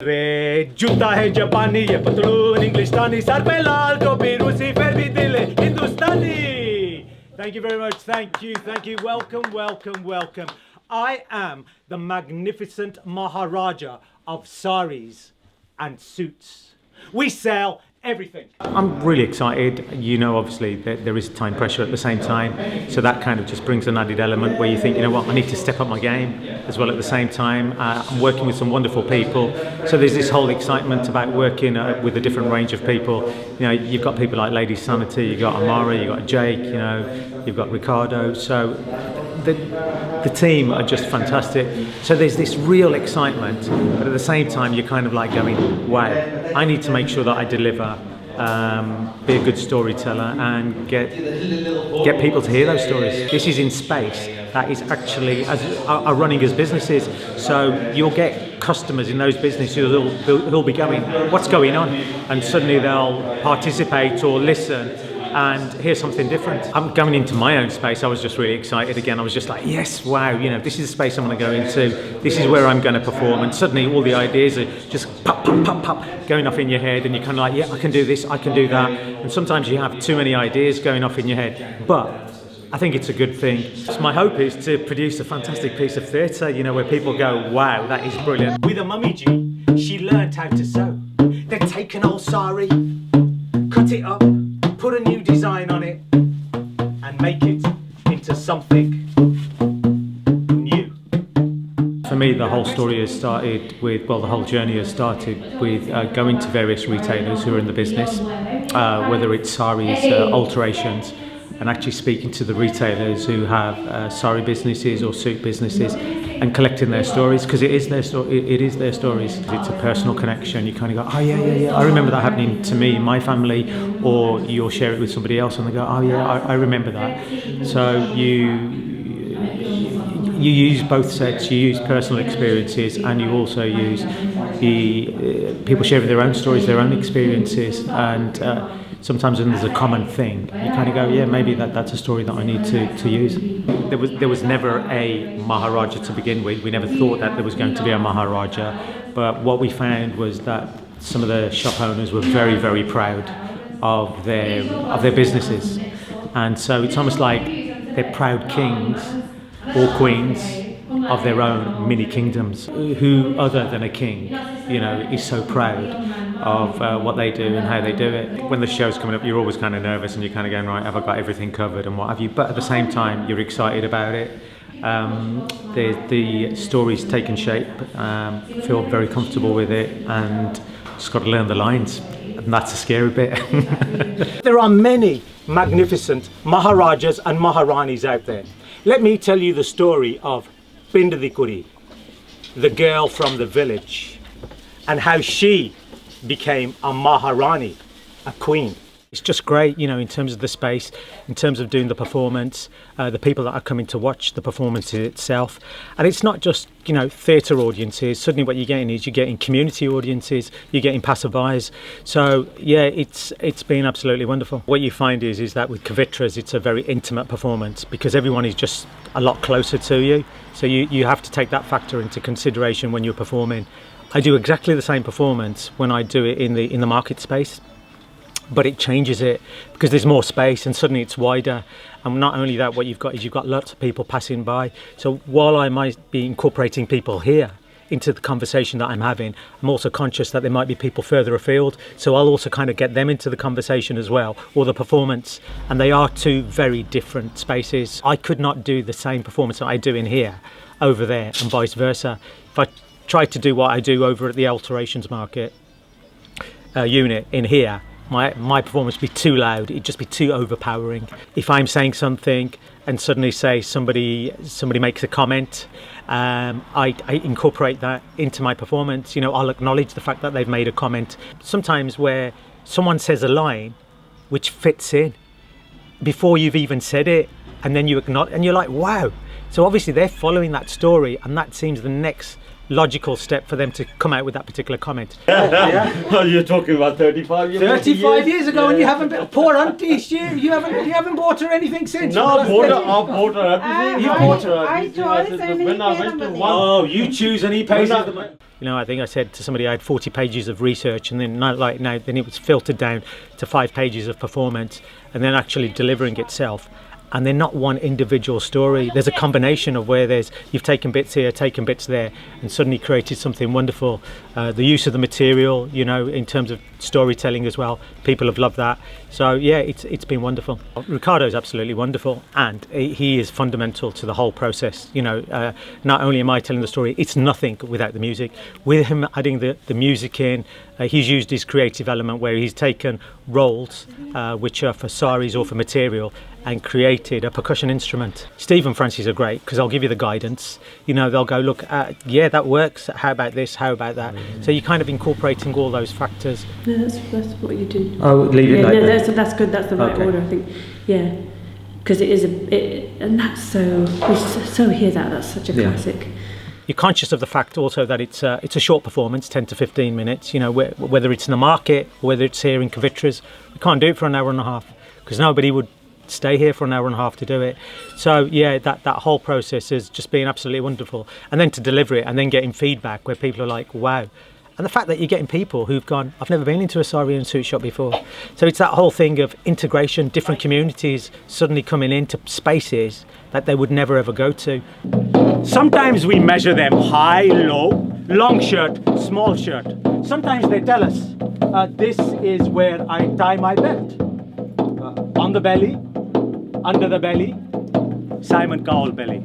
रे जूता है जापानी ये पतलून इंग्लिस्तानी सर पे लाल टोपी रूसी फिर भी दिल है हिंदुस्तानी. Thank you very much. Thank you. Welcome. I am the magnificent Maharaja of saris and suits. We sell everything. I'm really excited. You know, obviously, there is time pressure at the same time. So that kind of just brings an added element where you think, you know what, I need to step up my game as well at the same time. I'm working with some wonderful people. So there's this whole excitement about working with a different range of people. You know, you've got people like Lady Sanity, you've got Amara, you've got Jake, you know, you've got Ricardo. So the team are just fantastic. So there's this real excitement, but at the same time, you're kind of like going, wow, I need to make sure that I deliver, be a good storyteller and get people to hear those stories. This is in space that is actually are running as businesses. So you'll get customers in those businesses who'll be going, what's going on? And suddenly they'll participate or listen and hear something different. I'm going into my own space. I was just really excited again. I was just like, yes, wow, you know, this is the space I'm going to go into. This is where I'm going to perform. And suddenly all the ideas are just pop, going off in your head. And you're kind of like, yeah, I can do this, I can do that. And sometimes you have too many ideas going off in your head. But I think it's a good thing. So my hope is to produce a fantastic piece of theatre, you know, where people go, wow, that is brilliant. With a mummy G, she learned how to sew. Then take an old sari, cut it up, put a new design on it and make it into something new. For me, the whole story has started with, well, the whole journey has started with going to various retailers who are in the business, whether it's saris, alterations, and actually speaking to the retailers who have sari businesses or suit businesses and collecting their stories, because it is their stories. It's a personal connection. You kind of go, oh yeah, I remember that happening to me, my family, or you'll share it with somebody else and they go, oh yeah, I remember that. So you use both sets. You use personal experiences and you also use the people sharing their own stories, their own experiences, and sometimes when there's a common thing, you kind of go, yeah, maybe that's a story that I need to use. There was never a Maharaja to begin with. We never thought that there was going to be a Maharaja, but what we found was that some of the shop owners were very, very proud of their businesses, and so it's almost like they're proud kings or queens of their own mini kingdoms. Who other than a king, you know, is so proud of what they do and how they do it. When the show's coming up, you're always kind of nervous and you're kind of going, right, have I got everything covered and what have you? But at the same time, you're excited about it. The story's taken shape, feel very comfortable with it, and just got to learn the lines. And that's a scary bit. There are many magnificent Maharajas and Maharanis out there. Let me tell you the story of Pindadikuri, the girl from the village, and how she became a Maharani, a queen. It's just great, you know, in terms of the space, in terms of doing the performance, the people that are coming to watch the performance itself. And it's not just, you know, theatre audiences. Suddenly what you're getting is you're getting community audiences, you're getting passerbys. So yeah, it's been absolutely wonderful. What you find is that with Kavitras, it's a very intimate performance because everyone is just a lot closer to you. So you have to take that factor into consideration when you're performing. I do exactly the same performance when I do it in the market space, but it changes it because there's more space and suddenly it's wider. And not only that, what you've got lots of people passing by. So while I might be incorporating people here into the conversation that I'm having, I'm also conscious that there might be people further afield. So I'll also kind of get them into the conversation as well, or the performance. And they are two very different spaces. I could not do the same performance that I do in here over there and vice versa. If I tried to do what I do over at the alterations market unit in here, my performance would be too loud. It'd just be too overpowering. If I'm saying something and suddenly say somebody makes a comment, I incorporate that into my performance. You know, I'll acknowledge the fact that they've made a comment. Sometimes where someone says a line which fits in before you've even said it, and then you acknowledge, and you're like, wow. So obviously they're following that story, and that seems the next logical step for them to come out with that particular comment. Yeah. Oh, you're talking about 35 years 35 years ago, and you haven't been, poor auntie, you haven't bought her anything since. No, I bought her everything. You bought her. I chose and he when I paid went the to money. one. Oh, you choose and he pays the money. You know, I think I said to somebody I had 40 pages of research, and then then it was filtered down to 5 pages of performance, and then actually delivering itself. And they're not one individual story. There's a combination of where you've taken bits here, taken bits there, and suddenly created something wonderful. The use of the material, you know, in terms of storytelling as well, people have loved that. So yeah, it's been wonderful. Ricardo's absolutely wonderful, and he is fundamental to the whole process. You know, not only am I telling the story, it's nothing without the music. With him adding the music in, he's used his creative element where he's taken rolls, which are for saris or for material, and created a percussion instrument. Steve and Francis are great because they'll give you the guidance. You know, they'll go, look, yeah, that works. How about this? How about that? So you're kind of incorporating all those factors. No, that's what you do. Oh, leave it like that. That's good. That's the right order, I think. Yeah, because it is and that's so. We so hear that. That's such a classic. You're conscious of the fact also that it's a short performance, 10 to 15 minutes. You know, whether it's in the market or whether it's here in Covitras, we can't do it for an hour and a half because nobody would stay here for an hour and a half to do it. So yeah, that whole process has just been absolutely wonderful. And then to deliver it and then getting feedback where people are like, wow. And the fact that you're getting people who've gone, I've never been into a sari and suit shop before. So it's that whole thing of integration, different communities suddenly coming into spaces that they would never ever go to. Sometimes we measure them high, low, long shirt, small shirt. Sometimes they tell us, this is where I tie my belt. On the belly, under the belly, Simon Cowell belly.